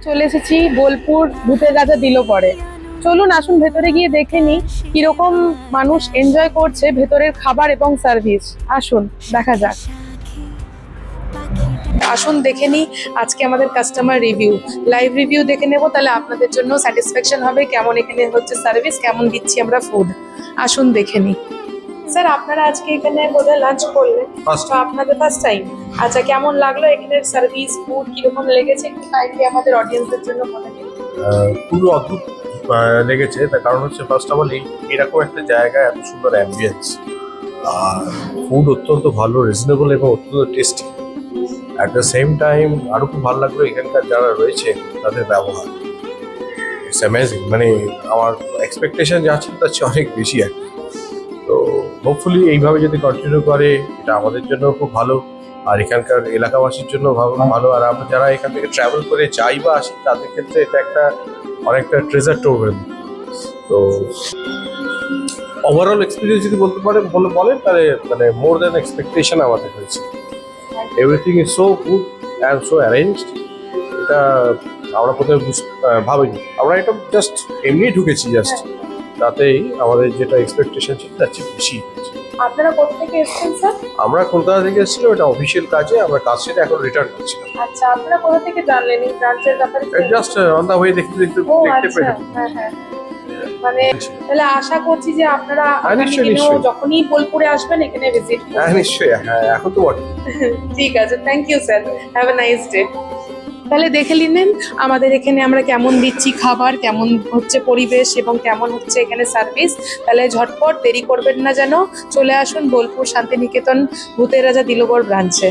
চলে এসেছি বোলপুর ভূতের রাজা দিল পরে। চলুন আসুন ভেতরে গিয়ে দেখে নি কিরকম মানুষ এনজয় করছে ভেতরের খাবার এবং সার্ভিস। আসুন দেখা যাক। আসুন দেখে নি আজকে আমাদের কাস্টমার রিভিউ, লাইভ রিভিউ দেখে নেব, তাহলে আপনাদের জন্য স্যাটিসফ্যাকশন হবে কেমন এখানে হচ্ছে সার্ভিস, কেমন দিচ্ছি আমরা ফুড। আসুন দেখে নি। স্যার আপনারা আজকে এখানে বোধহয় লাঞ্চ করলেন, তো আপনাদের ফার্স্ট টাইম। আচ্ছা, কেমন লাগলো এখানের সার্ভিস, ফুড কিরকম লেগেছে একটু কাইন্ডলি আমাদের অডিয়েন্সদের জন্য বলে দিন। খুবই অদ্ভুত লেগেছে। তার কারণ হচ্ছে ফার্স্ট অফ অল এরকম একটা জায়গায় এত সুন্দর অ্যাম্বিয়েন্স, আর ফুড অত্যন্ত ভালো, রিজনেবল এবং অত্যন্ত tasty. At the same time আরও খুব ভালো লাগলো এখানকার যারা রয়েছে তাদের ব্যবহার। ইটস অ্যামেজিং, মানে আমার এক্সপেকটেশন যা ছিল তার চেয়ে অনেক বেশি আর কি। তো হোপফুলি এইভাবে যদি কন্টিনিউ করে এটা আমাদের জন্য খুব ভালো, আর এখানকার এলাকাবাসীর জন্য ভালো। আর আমরা যারা এখান থেকে ট্রাভেল করে যাই বা আসি তাদের ক্ষেত্রে এটা একটা অনেকটা ট্রেজার ট্রোভ। তো ওভারঅল এক্সপিরিয়েন্স যদি বলেন তাহলে মানে মোর দ্যান এক্সপেকটেশন আমাদের হয়েছে। Everything is so good and so arranged. এটা আমরা প্রথমে ভাবিনি, আমরা এটা জাস্ট এমনি ঢুকেছি জাস্ট, তাতেই আমাদের যেটা এক্সপেকটেশন ছিল তার চেয়ে বেশি হয়েছে। আপনারা কোথা থেকে এসেছেন স্যার? আমরা কলকাতা থেকে এসেছিলাম, এটা অফিসিয়াল কাজে, আমরা কাজ সেরে এখন রিটার্ন করছিলাম। আচ্ছা, আপনারা কোথা থেকে জানলেন এই ব্রাঞ্চের ব্যাপারে? জাস্ট অন দা ওয়ে দেখতে ও দেখতে আচ্ছা, হ্যাঁ হ্যাঁ। মানে তাহলে আশা করছি যে আপনারা নিশ্চয়ই। যখনই বোলপুরে আসবেন এখানে ভিজিট করবেন। হ্যাঁ নিশ্চয়ই, হ্যাঁ এখন তো বটে। ঠিক আছে, thank you sir, have a nice day. তাহলে দেখে নিলেন আমাদের এখানে আমরা কেমন দিচ্ছি খাবার, কেমন হচ্ছে পরিবেশ এবং কেমন হচ্ছে এখানে সার্ভিস। তাহলে ঝটপট দেরি করবেন না, যেন চলে আসুন বোলপুর শান্তিনিকেতন ভূতের রাজা দিলবর ব্রাঞ্চে।